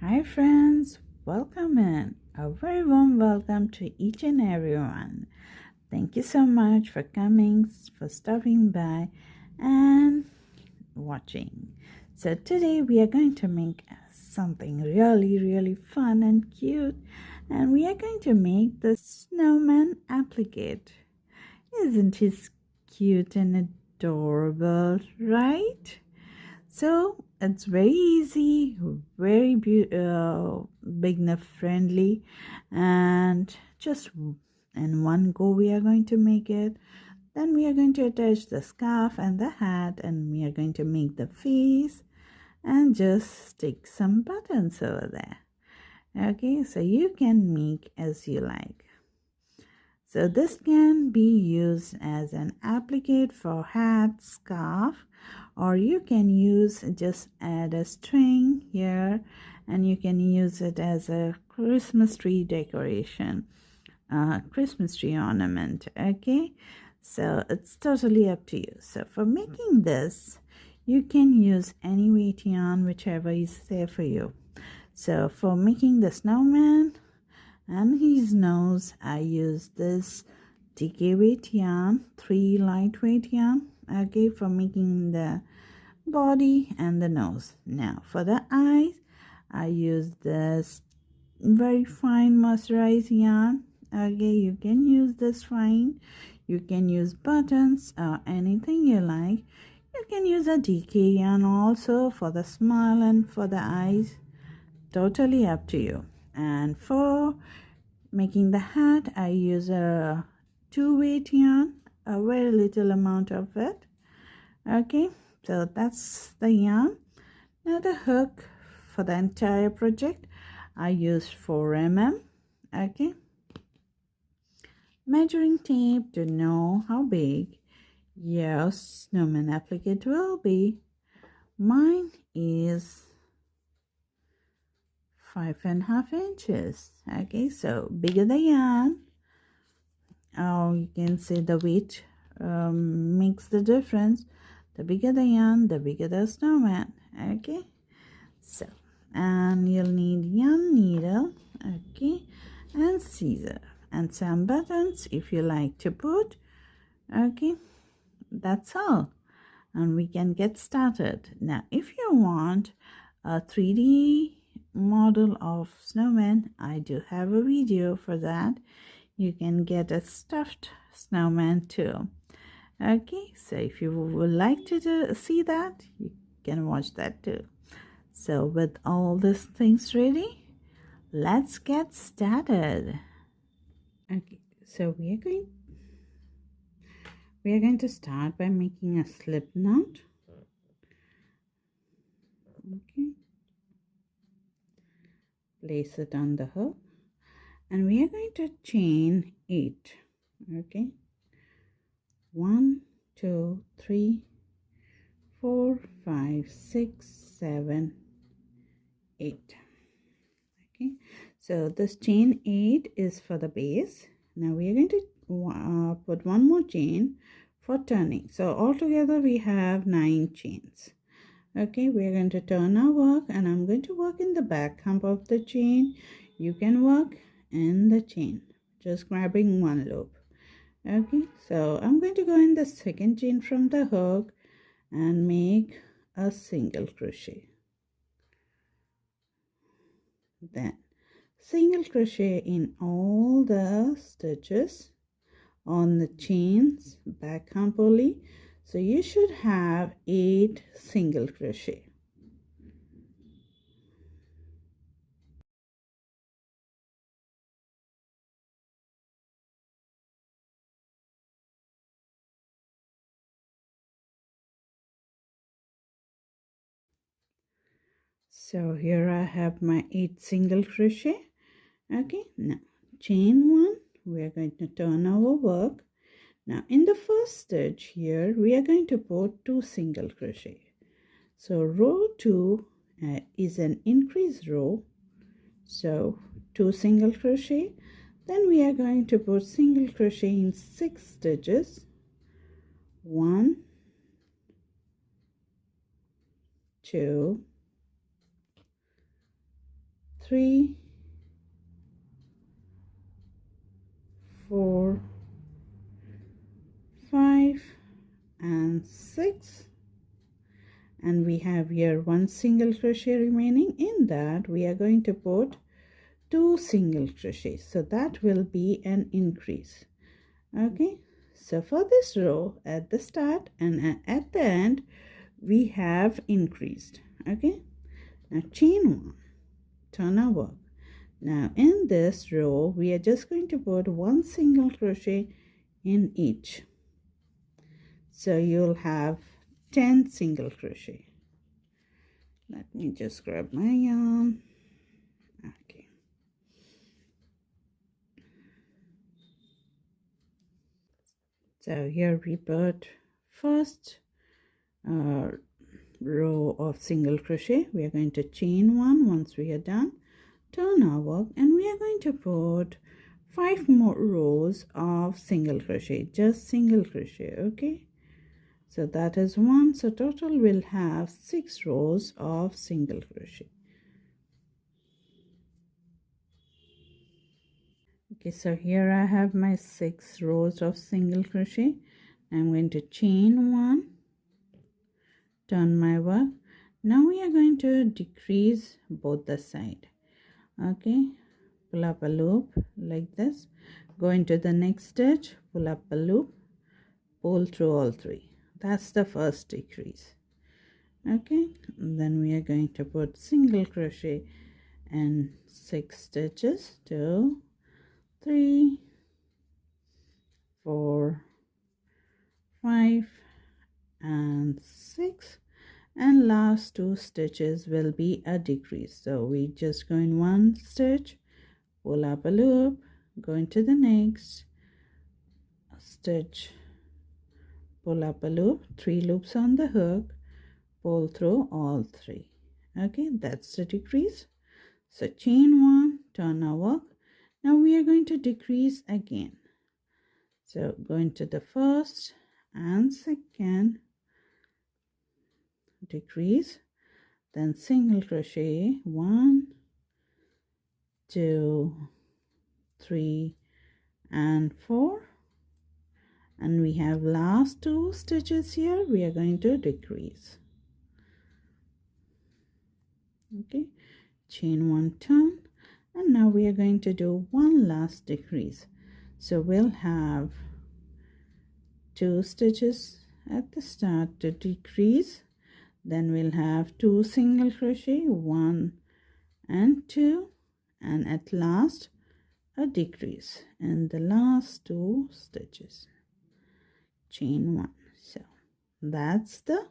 Hi friends, welcome in. A very warm welcome to each and everyone. Thank you so much for coming, for stopping by and watching. So today we are going to make something really fun and cute, and we are going to make the snowman applicate. Isn't he cute and adorable, right? So it's very easy, very beginner friendly, and just in one go we are going to make it. Then we are going to attach the scarf and the hat, and we are going to make the face and just stick some buttons over there. Okay, so you can make as you like. So this can be used as an applicate for hat, scarf, or you can use just add a string here, and you can use it as a Christmas tree decoration, Christmas tree ornament. Okay, so it's totally up to you. So for making this, you can use any weight yarn, whichever is there for you. So for making the snowman and his nose, I use this DK weight yarn, 3 lightweight yarn, okay, for making the body and the nose. Now for the eyes, I use this very fine mesmerized yarn. Okay, you can use this fine, you can use buttons or anything you like. You can use a DK yarn also for the smile and for the eyes, totally up to you. And for making the hat, I use a 2 weight yarn, a very little amount of it. Okay, so that's the yarn. Now the hook for the entire project, I use 4 mm. Okay, measuring tape to know how big your snowman applicate will be. Mine is 5.5 inches. Okay, so bigger the yarn, you can say the weight makes the difference. The bigger the yarn, the bigger the snowman. Okay, so and you'll need yarn needle, okay, and scissor and some buttons if you like to put. Okay, that's all, and we can get started. Now if you want a 3D model of snowman, I do have a video for that. You can get a stuffed snowman too. Okay, so if you would like to see that, you can watch that too. So with all these things ready, let's get started. Okay, so we are going to start by making a slip knot. Okay, place it on the hook, and we are going to chain 8. Okay, 1 2 3 4 5 6 7 8. Okay, so this chain 8 is for the base. Now we are going to put one more chain for turning. So altogether we have 9 chains. Okay, we are going to turn our work, and I'm going to work in the back hump of the chain. You can work in the chain, just grabbing one loop. Okay, so I'm going to go in the second chain from the hook and make a single crochet. Then single crochet in all the stitches on the chains back hump only. So you should have 8 single crochet. So here I have my 8 single crochet. Okay, now chain 1, we are going to turn our work. Now in the first stitch here, we are going to put 2 single crochet. So row 2 is an increase row, so 2 single crochet. Then we are going to put single crochet in 6 stitches. 1 2 3, 4, 5 and 6, and we have here 1 single crochet remaining. In that we are going to put 2 single crochets, so that will be an increase. Okay, so for this row at the start and at the end we have increased. Okay, now chain 1, turn our work. Now in this row we are just going to put 1 single crochet in each, so you'll have 10 single crochet. Let me just grab my yarn. Okay, so here we put first row of single crochet. We are going to chain 1. Once we are done, turn our work, and we are going to put 5 more rows of single crochet, just single crochet. Okay, so that is 1, so total will have 6 rows of single crochet. Okay, so here I have my 6 rows of single crochet. I'm going to chain 1, turn my work. Now we are going to decrease both the side. Okay, pull up a loop like this, go into the next stitch, pull up a loop, pull through all 3. That's the first decrease. Okay, and then we are going to put single crochet and 6 stitches, 2, 3, 4, 5 and 6, and last 2 stitches will be a decrease. So we just go in 1 stitch, pull up a loop, go into the next stitch, pull up a loop, 3 loops on the hook, pull through all 3. Okay, that's the decrease. So chain 1, turn our work. Now we are going to decrease again. So go into the first and second, decrease, then single crochet 1, 2, 3 and 4, and we have last 2 stitches here. We are going to decrease. Okay, chain 1, turn, and now we are going to do 1 last decrease. So we'll have 2 stitches at the start to decrease, then we'll have 2 single crochet, 1 and 2, and at last a decrease in the last 2 stitches, chain 1. So that's the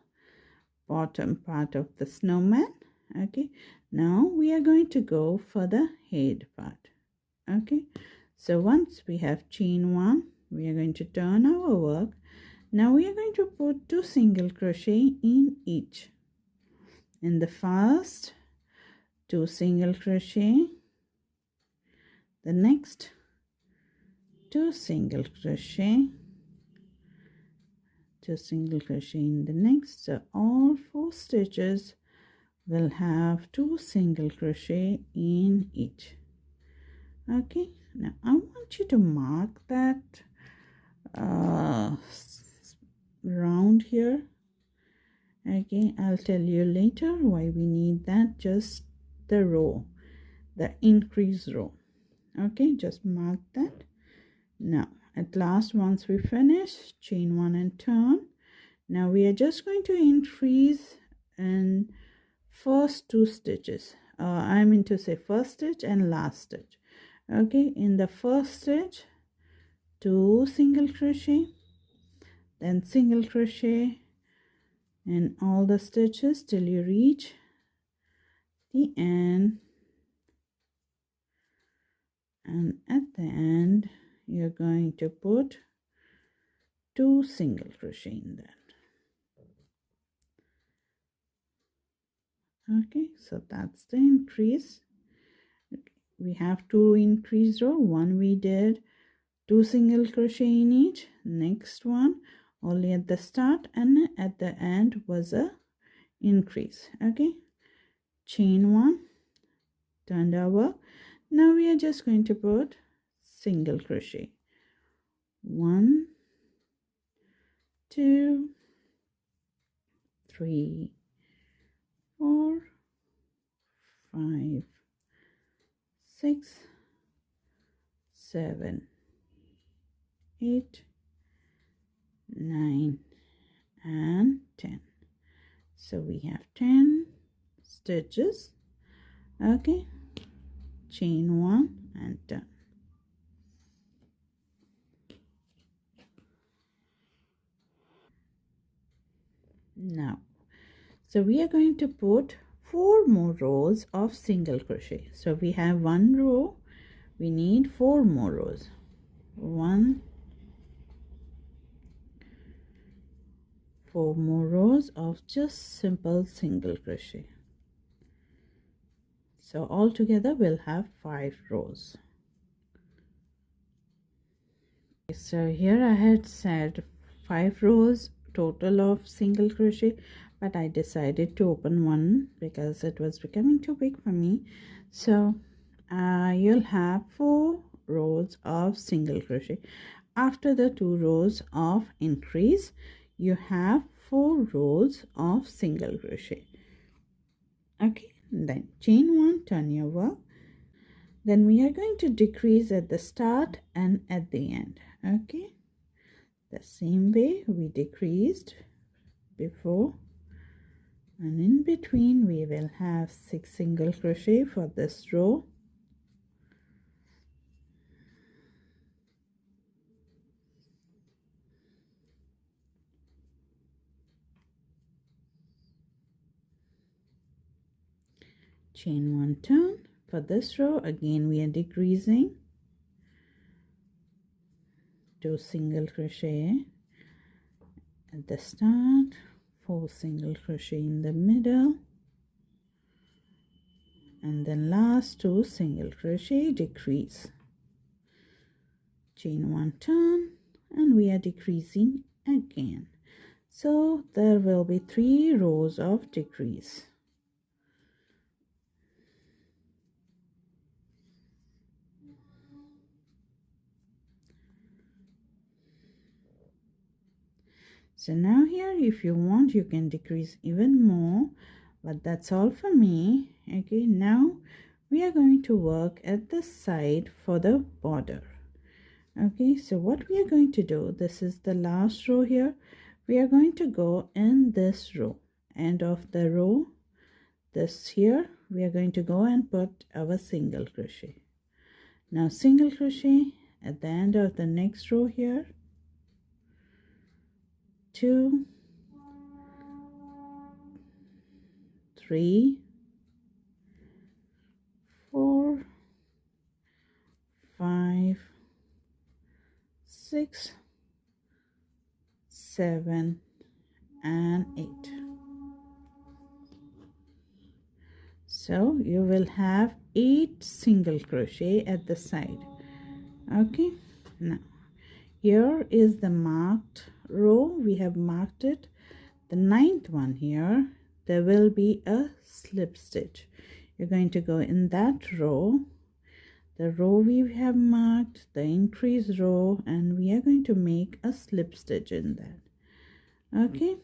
bottom part of the snowman. Okay, now we are going to go for the head part. Okay, so once we have chain 1, we are going to turn our work. Now we are going to put 2 single crochet in each. In the first, 2 single crochet, the next 2 single crochet, 2 single crochet in the next. So all 4 stitches will have 2 single crochet in each. Okay, now I want you to mark that round here. Okay, I'll tell you later why we need that. Just the row, the increase row. Okay, just mark that. Now at last, once we finish, chain 1 and turn. Now we are just going to increase in first 2 stitches. I mean to say first stitch and last stitch. Okay, in the first stitch, 2 single crochet, then single crochet in all the stitches till you reach the end, and at the end you're going to put 2 single crochet in that. Okay, so that's the increase. We have 2 increase row. One we did 2 single crochet in each. Next one only at the start, and at the end was a increase. Okay, chain 1, turned over. Now we are just going to put single crochet. 1, 2, 3, 4, 5, 6, 7, 8, 9 and 10. So we have 10 stitches. Okay, chain 1 and turn. Now, so we are going to put 4 more rows of single crochet. So we have 1 row, we need 4 more rows. 1, 4 more rows of just simple single crochet. So altogether we'll have 5 rows. So here I had said 5 rows total of single crochet, but I decided to open one because it was becoming too big for me. So you'll have 4 rows of single crochet. After the 2 rows of increase, you have 4 rows of single crochet. Okay, then chain 1, turn your work. Then we are going to decrease at the start and at the end. Okay, the same way we decreased before, and in between we will have 6 single crochet for this row. Chain 1, turn. For this row again we are decreasing, 2 single crochet at the start, 4 single crochet in the middle, and then last 2 single crochet, decrease. Chain 1, turn, and we are decreasing again. So there will be 3 rows of decrease. So now here, if you want, you can decrease even more, but that's all for me. Okay, now we are going to work at the side for the border. Okay, so what we are going to do, this is the last row here. We are going to go in this row, end of the row, this here, we are going to go and put our single crochet. Now single crochet at the end of the next row here, 2, 3, 4, 5, 6, 7 and 8. So you will have 8 single crochet at the side. Okay, now here is the marked row. We have marked it. The 9th one here, there will be a slip stitch. You're going to go in that row, the row we have marked, the increase row, and we are going to make a slip stitch in that. Okay,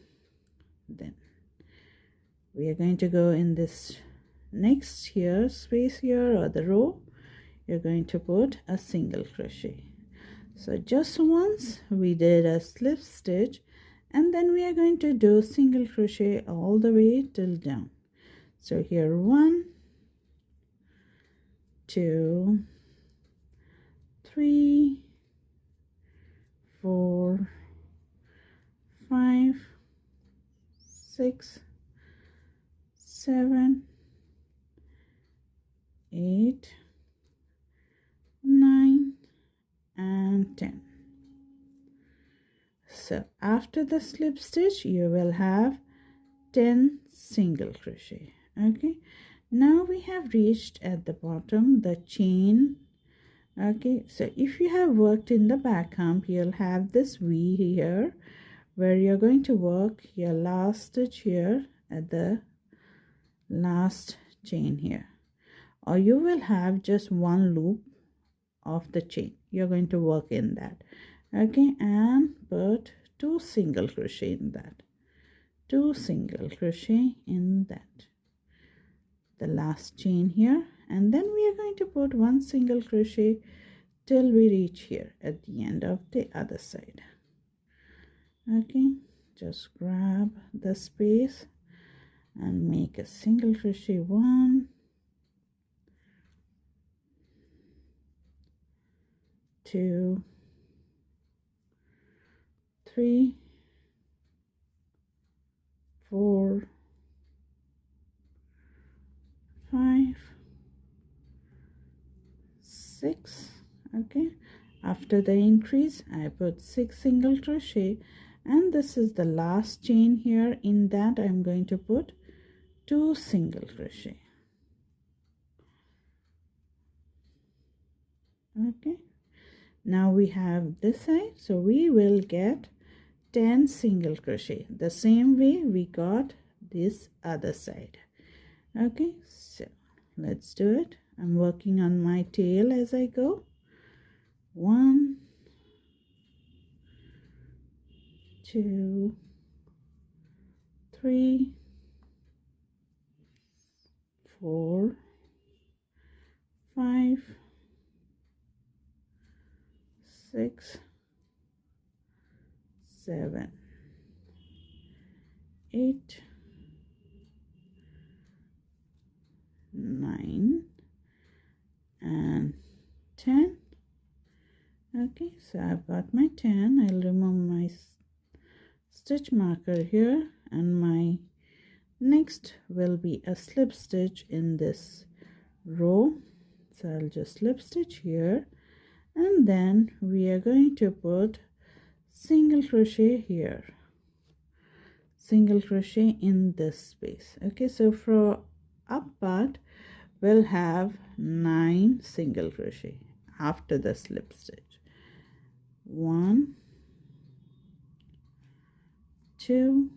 then we are going to go in this next here space here, or the row, you're going to put a single crochet. So just once we did a slip stitch, and then we are going to do single crochet all the way till down. So here 1, 2, 3, 4, 5, 6, 7, 8, 9 and 10. So after the slip stitch you will have 10 single crochet. Okay, now we have reached at the bottom the chain. Okay, so if you have worked in the back hump, you'll have this V here where you're going to work your last stitch here at the last chain here. or you will have just one loop of the chain. You're going to work in that, okay, and put 2 single crochet in that, 2 single crochet in that, the last chain here, and then we are going to put 1 single crochet till we reach here at the end of the other side. Okay, just grab the space and make a single crochet, 1, 2, 3, 4, 5, 6. Okay, after the increase I put 6 single crochet, and this is the last chain here. In that I'm going to put 2 single crochet. Okay, now we have this side, so we will get 10 single crochet the same way we got this other side. Okay, so let's do it. I'm working on my tail as I go. 1, 2, 3, 4, 5, 6, 7, 8, 9, and 10. Okay, so I've got my 10. I'll remove my stitch marker here, and my next will be a slip stitch in this row. So I'll just slip stitch here, and then we are going to put single crochet here, single crochet in this space. Okay, so for up part we'll have 9 single crochet after the slip stitch. 1, 2,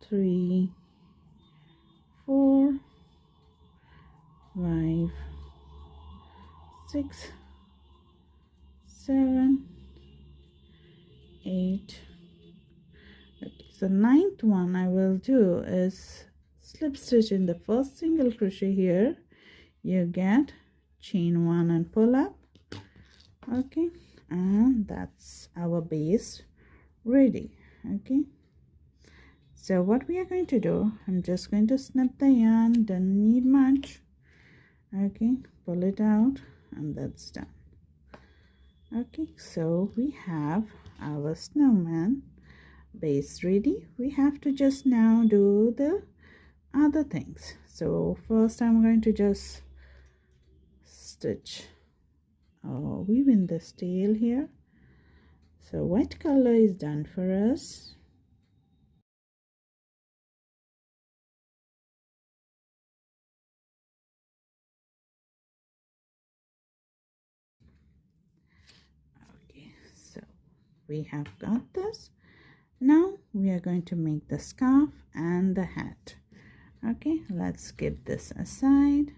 3, 4, 5, 6, 7, 8. Okay, so 9th one I will do is slip stitch in the first single crochet here. You get chain 1 and pull up. Okay, and that's our base ready. Okay, so what we are going to do, I'm just going to snip the yarn, don't need much. Okay, pull it out, and that's done. Okay, so we have our snowman base ready. We have to just now do the other things. So first I'm going to just stitch or weave in this tail here. So white color is done for us. Okay, so we have got this. Now we are going to make the scarf and the hat. Okay, let's keep this aside.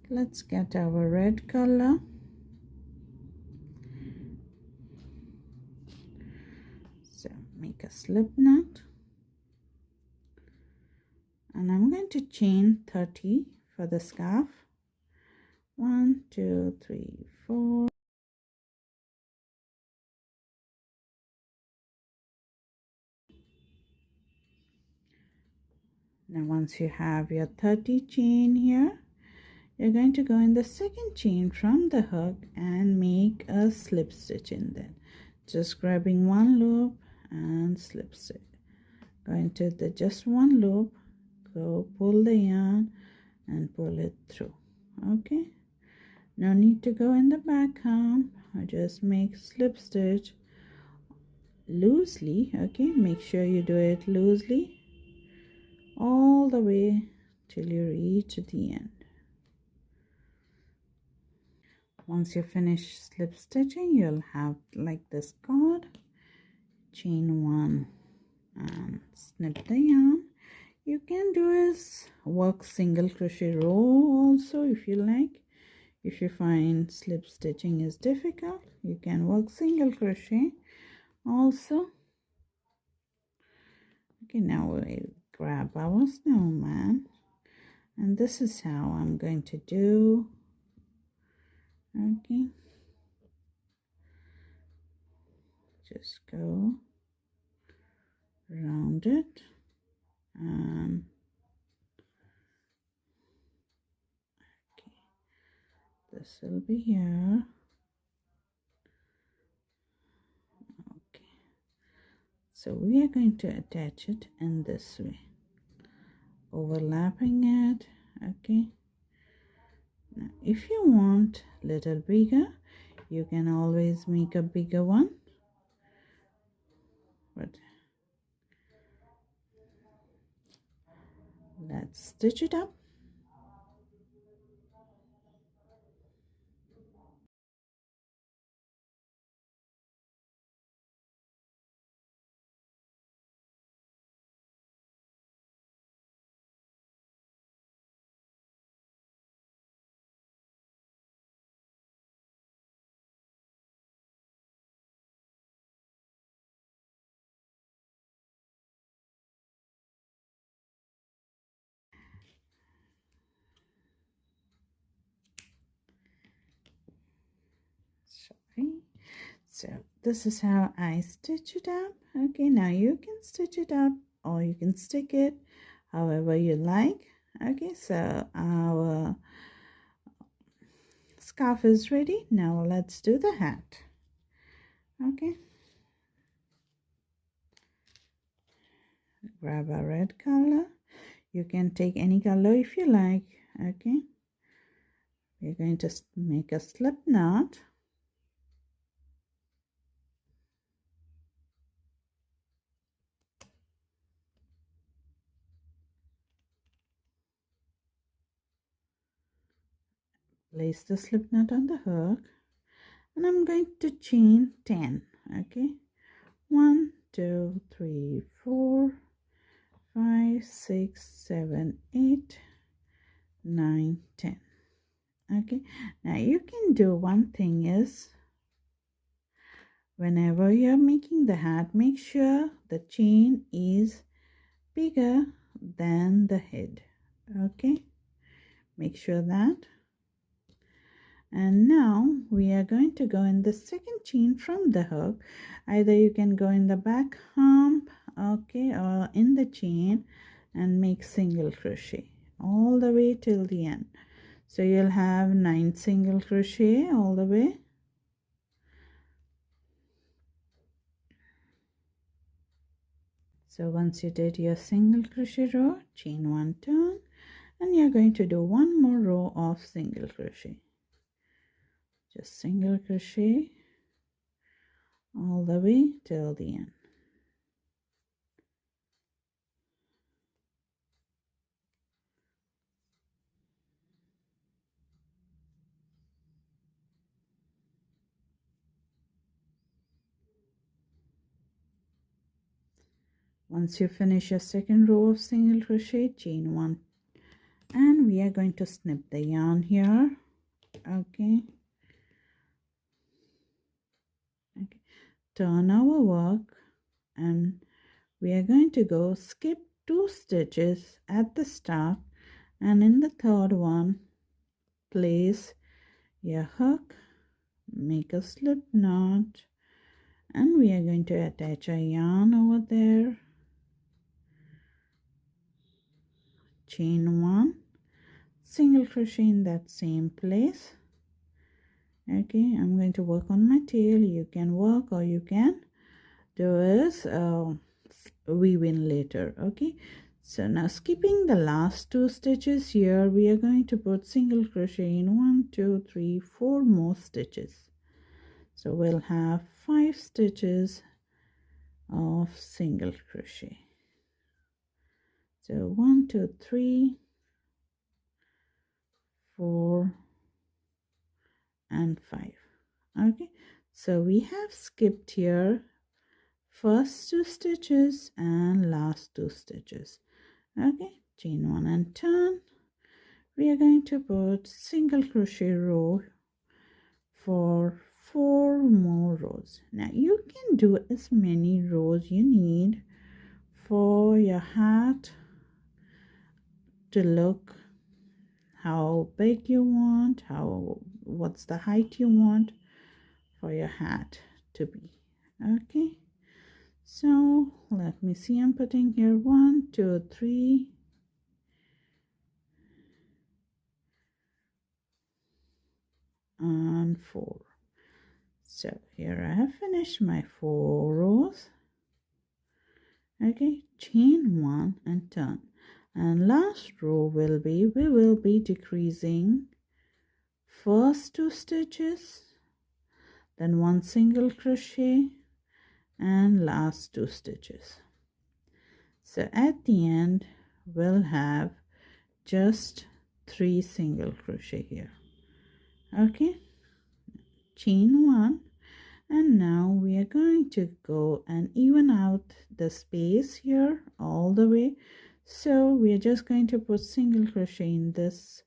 Let's get our red color. So make a slip knot, and I'm going to chain 30 for the scarf. 1, 2, 3, 4. Now once you have your 30 chain here, you're going to go in the second chain from the hook and make a slip stitch in there. Just grabbing one loop and slip stitch. Go into the just one loop, go pull the yarn and pull it through. Okay, no need to go in the back hump. I just make slip stitch loosely. Okay, make sure you do it loosely all the way till you reach the end. Once you finish slip stitching, you'll have like this card. Chain 1 and snip the yarn. You can do is work single crochet row also if you like. If you find slip stitching is difficult, you can work single crochet also. Okay, now we grab our snowman, and this is how I'm going to do. Okay, just go around it, and okay, this will be here. Okay, so we are going to attach it in this way, overlapping it. Okay, now if you want little bigger, you can always make a bigger one, but let's stitch it up. Sorry. So this is how I stitch it up. Okay, now you can stitch it up or you can stick it however you like. Okay, so our scarf is ready. Now let's do the hat. Okay, grab a red color. You can take any color if you like. Okay, we're going to make a slip knot. Place the slip knot on the hook, and I'm going to chain 10. Okay, 1 2 3 4 5 6 7 8 9 10. Okay, now you can do one thing is whenever you're making the hat, make sure the chain is bigger than the head. Okay, make sure that. And now we are going to go in the second chain from the hook. Either you can go in the back hump, okay, or in the chain and make single crochet all the way till the end. So you'll have 9 single crochet all the way. So once you did your single crochet row, chain 1 turn, and you're going to do one more row of single crochet. Just single crochet all the way till the end. Once you finish your second row of single crochet, chain 1, and we are going to snip the yarn here. Okay, turn our work, and we are going to go skip 2 stitches at the start, and in the third one place your hook, make a slip knot, and we are going to attach a yarn over there, chain 1, single crochet in that same place. Okay, I'm going to work on my tail. You can work or you can do is weave in later. Okay, so now skipping the last 2 stitches here, we are going to put single crochet in 1 2 3 4 more stitches. So we'll have 5 stitches of single crochet. So 1 2 3 4 and 5. Okay, so we have skipped here first 2 stitches and last 2 stitches. Okay, chain 1 and turn. We are going to put single crochet row for 4 more rows. Now you can do as many rows you need for your hat to look how big you want, what's the height you want for your hat to be. Okay, so let me see, I'm putting here 1 2 3 and 4. So here I have finished my 4 rows. Okay, chain 1 and turn, and last row will be, we will be decreasing first 2 stitches, then 1 single crochet, and last 2 stitches. So at the end we'll have just 3 single crochet here. Okay, chain 1, and now we are going to go and even out the space here all the way. So we are just going to put single crochet in this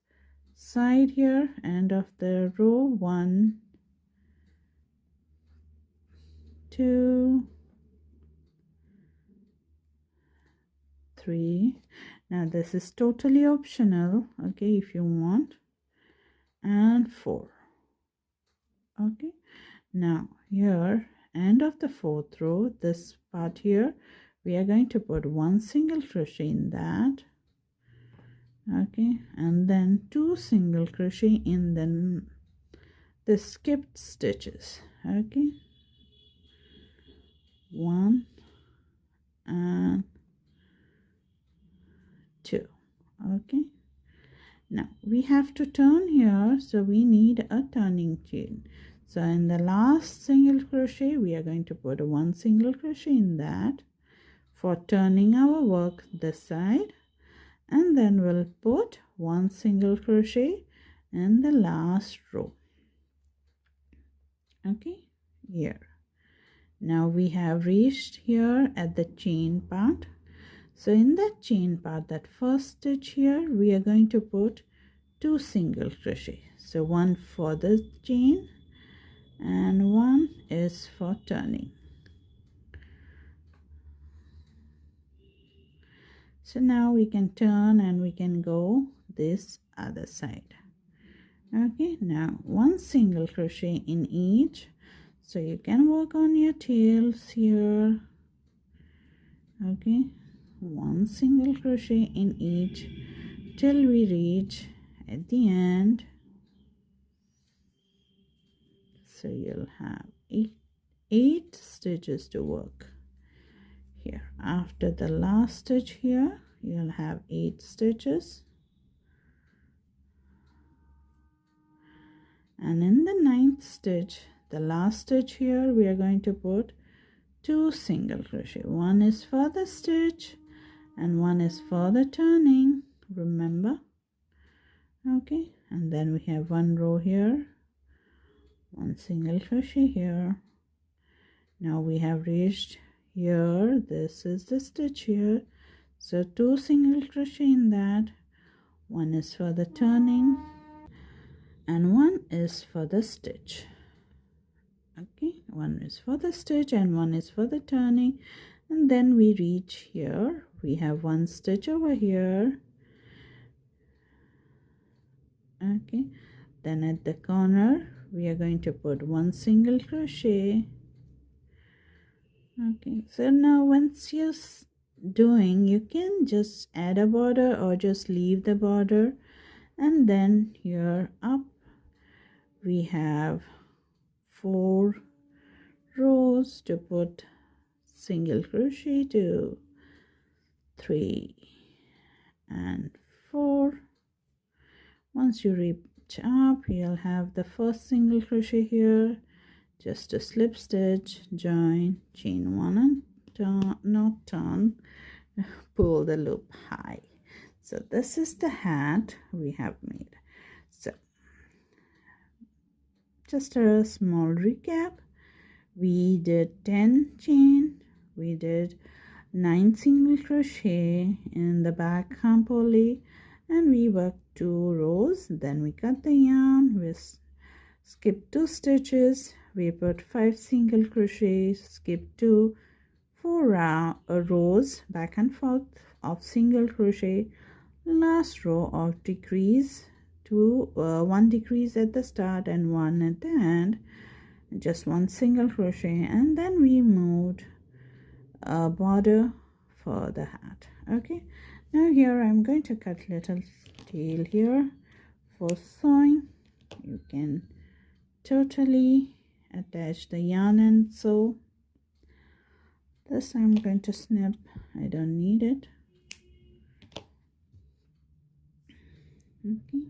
side here, end of the row, 1 2 3. Now this is totally optional, okay, if you want, and 4. Okay, now here end of the 4th row, this part here, we are going to put 1 single crochet in that. Okay, and then 2 single crochet in the skipped stitches. Okay, 1 and 2. Okay, now we have to turn here, so we need a turning chain. So in the last single crochet we are going to put 1 single crochet in that for turning our work this side, and then we'll put 1 single crochet in the last row. Okay, here. Now we have reached here at the chain part. So in that chain part, that first stitch here, we are going to put 2 single crochet. So 1 for the chain and 1 is for turning. So now we can turn and we can go this other side. Okay, now 1 single crochet in each. So you can work on your tails here. Okay, 1 single crochet in each till we reach at the end. So you'll have 8 stitches to work here. After the last stitch here, you'll have 8 stitches, and in the 9th stitch, the last stitch here, we are going to put 2 single crochet. 1 is for the stitch and 1 is for the turning, remember. Okay, and then we have 1 row here, 1 single crochet here. Now we have reached here, this is the stitch here, so 2 single crochet in that. 1 is for the turning and 1 is for the stitch. Okay, 1 is for the stitch and 1 is for the turning, and then we reach here, we have 1 stitch over here. Okay, then at the corner we are going to put 1 single crochet. Okay, so now once you're doing, you can just add a border or just leave the border, and then here up we have 4 rows to put single crochet, 2 3 and 4. Once you reach up, you'll have the first single crochet here, just a slip stitch, join, chain 1 and turn, not turn, pull the loop high. So this is the hat we have made. So just a small recap, we did 10 chain, we did 9 single crochet in the back arm poly, and we work 2 rows. Then we cut the yarn, we skip 2 stitches, we put 5 single crochets, skip 2, 4 rows back and forth of single crochet, last row of decrease, 1 decrease at the start and 1 at the end, just 1 single crochet, and then we moved a border for the hat. Okay, now here I'm going to cut little tail here for sewing. You can totally attach the yarn and sew. This I'm going to snip, I don't need it. Okay,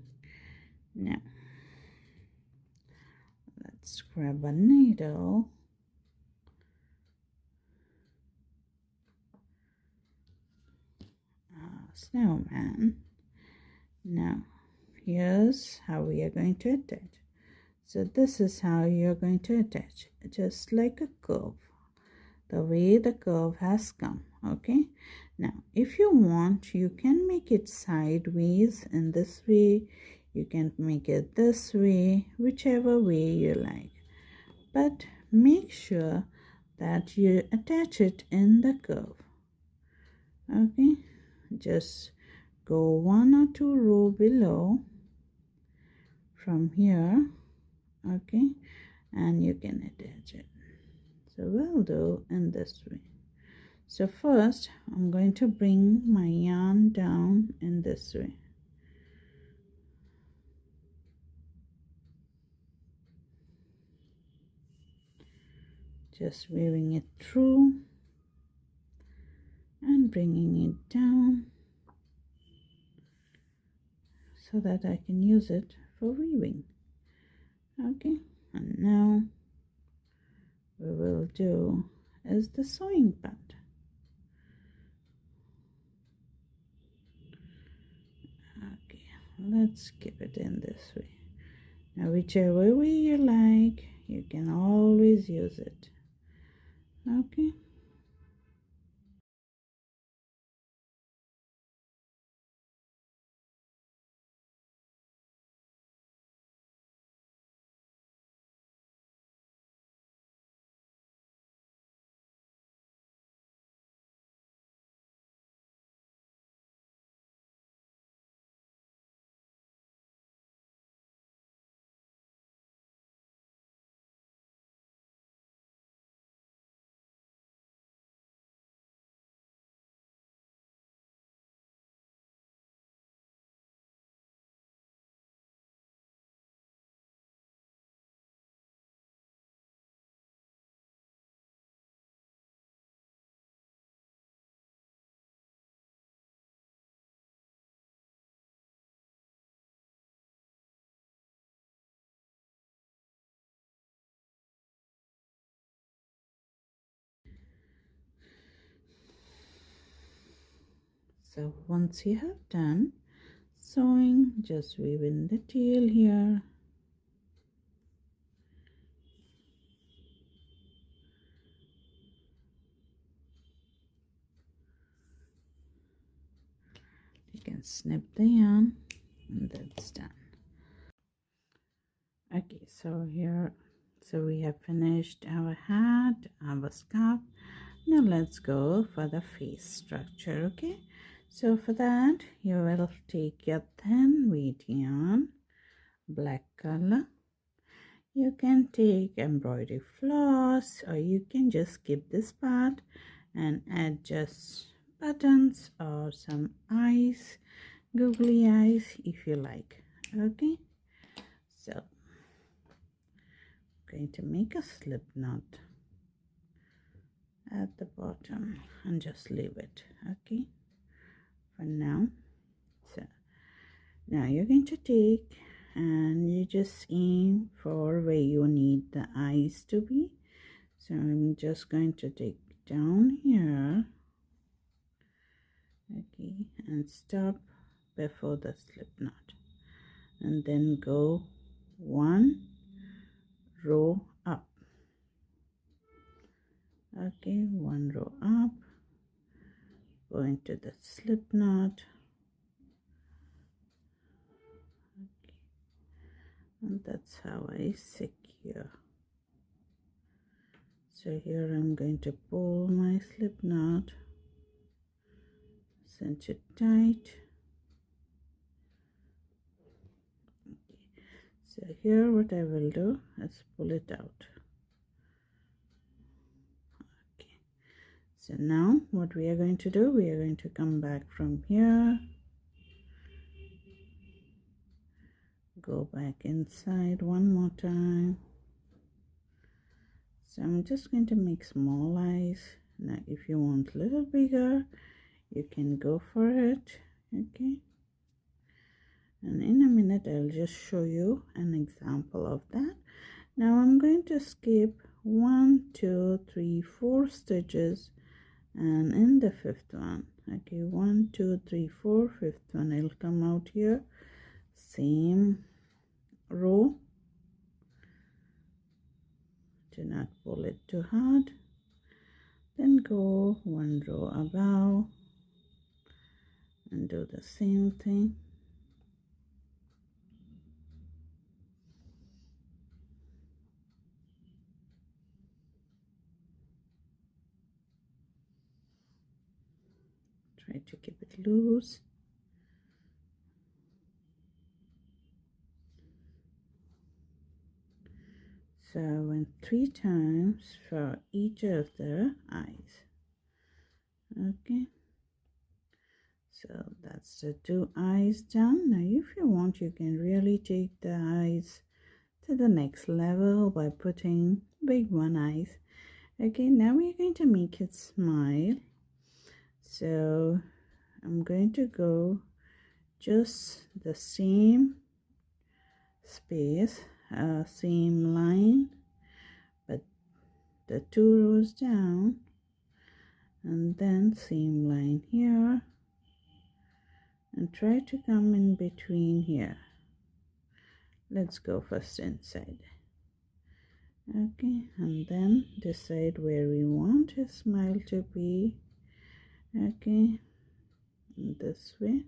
now let's grab a needle, snowman. Now here's how we are going to attach. So this is how you're going to attach, just like a curve, the way the curve has come. Okay, now if you want, you can make it sideways in this way, you can make it this way, whichever way you like, but make sure that you attach it in the curve. Okay, just go 1 or 2 row below from here. Okay, and you can attach it. So we'll do in this way. So first I'm going to bring my yarn down in this way. Just weaving it through and bringing it down so that I can use it for weaving. Okay, and now we will do is the sewing part. Okay, let's keep it in this way. Now whichever way you like, you can always use it. Okay, so once you have done sewing, just weave in the tail here. You can snip the yarn and that's done. Okay, so here, so we have finished our hat, our scarf. Now let's go for the face structure. Okay, so for that you will take your thin weight yarn, black color. You can take embroidery floss, or you can just skip this part and add just buttons or some eyes, googly eyes if you like. Okay, so I'm going to make a slip knot at the bottom and just leave it. Okay, for now. So now you're going to take and you just aim for where you need the eyes to be. So I'm just going to take down here, okay, and stop before the slip knot, and then go 1 row up. Okay, 1 row up, into the slip knot. Okay. And that's how I secure. So here I'm going to pull my slip knot, cinch it tight. Okay. So here what I will do is pull it out. Okay. So now what we are going to do, we are going to come back from here, go back inside one more time. So I'm just going to make small eyes. Now if you want a little bigger, you can go for it. Okay, and in a minute I'll just show you an example of that. Now I'm going to skip 1 2 3 4 stitches, and in the fifth one, okay, 1 2 3 4, fifth one, I'll come out here, same row. Do not pull it too hard. Then go one row above and do the same thing. Try to keep it loose. So I went 3 times for each of the eyes. Okay, so that's the 2 eyes done. Now if you want, you can really take the eyes to the next level by putting big one eyes. Okay, now we're going to make it smile. So I'm going to go just the same space, same line, but the 2 rows down, and then same line here, and try to come in between here. Let's go first inside. Okay, and then decide where we want his smile to be. Okay, this way.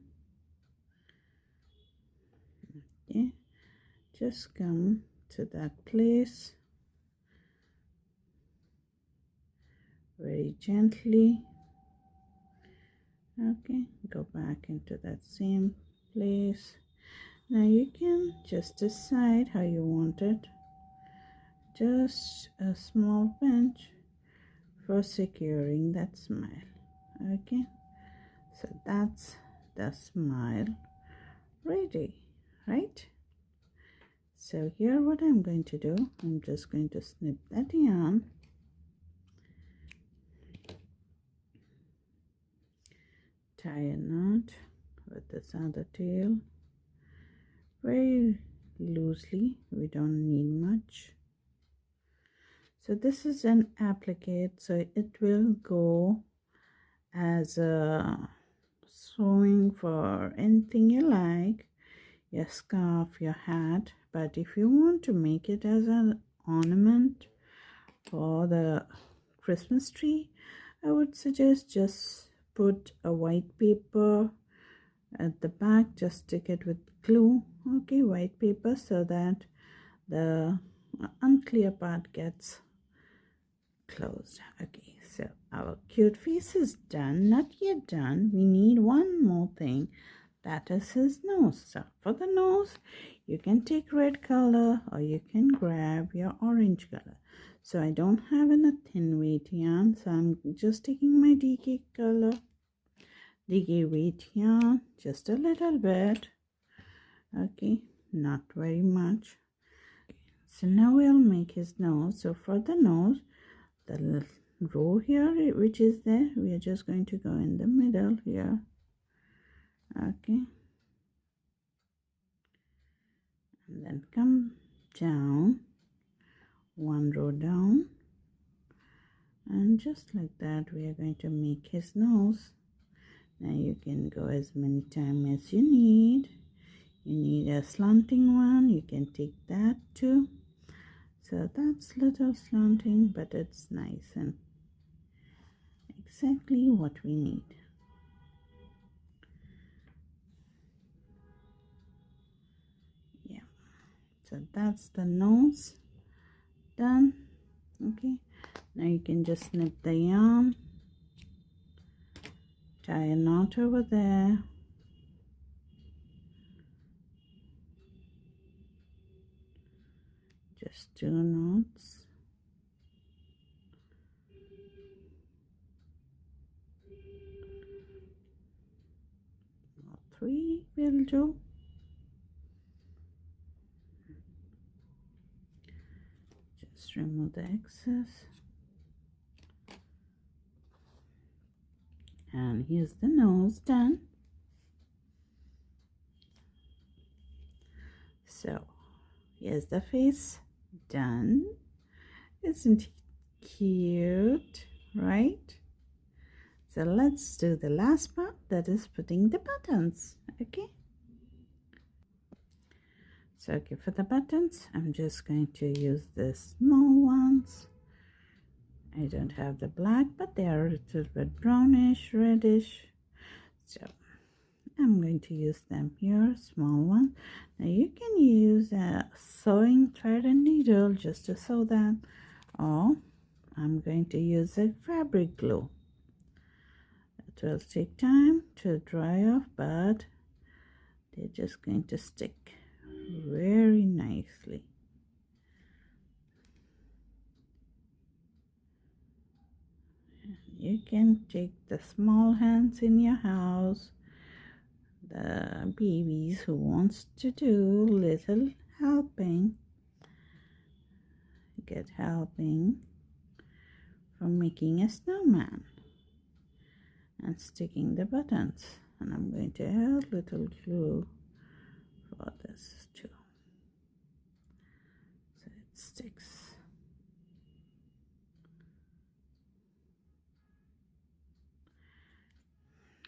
Okay, just come to that place very gently. Okay, go back into that same place. Now you can just decide how you want it. Just a small pinch for securing that smile. Okay, so that's the smile ready, right? So here what I'm going to do, I'm just going to snip that yarn, tie a knot with this other tail very loosely, we don't need much. So this is an applicate, so it will go as a sewing for anything you like, your scarf, your hat. But if you want to make it as an ornament for the Christmas tree, I would suggest just put a white paper at the back, just stick it with glue. Okay, white paper, so that the unclear part gets closed. Okay, so our cute face is done, not yet done. We need one more thing, that is his nose. So for the nose, you can take red color or you can grab your orange color. So I don't have a thin weight yarn, so I'm just taking my DK weight yarn, just a little bit. Okay, not very much. So now we'll make his nose. So for the nose, the row here which is there, we are just going to go in the middle here. Okay, and then come down one row down, and just like that we are going to make his nose. Now you can go as many times as you need. You need a slanting one, you can take that too. So that's little slanting, but it's nice and exactly what we need. So that's the nose done. Okay, now you can just snip the yarn, tie a knot over there, just 2 knots, or 3 will do. Just remove the excess, and here's the nose done. So here's the face done. Isn't he cute, right? So let's do the last part, that is putting the buttons. Okay, so okay, for the buttons I'm just going to use the small ones. I don't have the black, but they are a little bit brownish, reddish, so I'm going to use them here, small one. Now you can use a sewing thread and needle just to sew that, or I'm going to use a fabric glue. It will take time to dry off, but they're just going to stick very nicely. You can take the small hands in your house, the babies who wants to do little helping, get helping from making a snowman and sticking the buttons. And I'm going to add little glue for this too, so it sticks.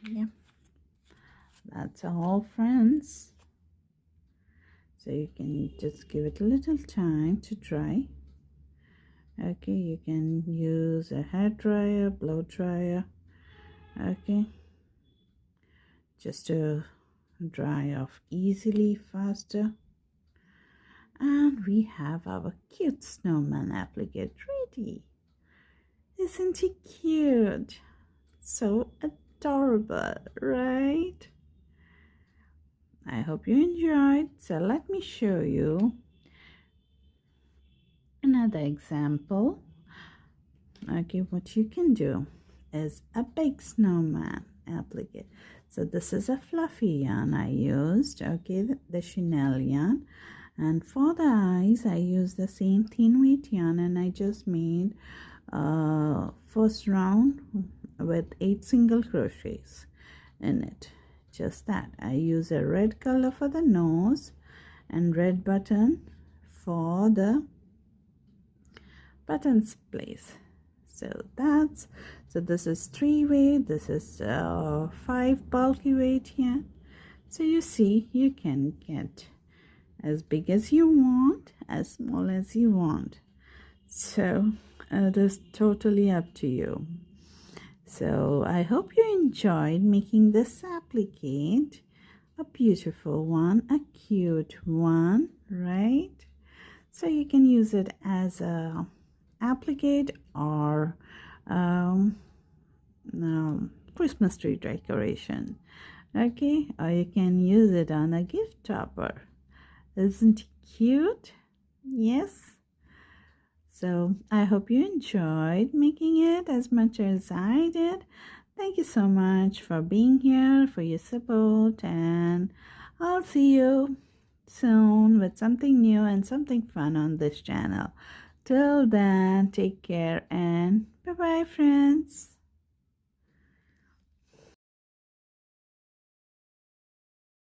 Yeah, that's all, friends. So you can just give it a little time to dry. Okay, you can use a hair dryer, blow dryer, okay, just to dry off easily, faster. And we have our cute snowman applicate ready. Isn't he cute? So adorable, right? I hope you enjoyed. So let me show you another example. Okay, what you can do is a big snowman applicate. So this is a fluffy yarn I used, okay, the chenille yarn. And for the eyes, I used the same thin weight yarn, and I just made first round with 8 single crochets in it. Just that. I use a red color for the nose and red button for the buttons place. So this is 3 weight, this is 5 bulky weight here. So you see, you can get as big as you want, as small as you want. So it is totally up to you. So I hope you enjoyed making this applicate, a beautiful one, a cute one, right? So you can use it as a applicate or Christmas tree decoration, okay, or you can use it on a gift topper. Isn't it cute? Yes. So I hope you enjoyed making it as much as I did. Thank you so much for being here, for your support, and I'll see you soon with something new and something fun on this channel. Till then, take care and bye bye, friends.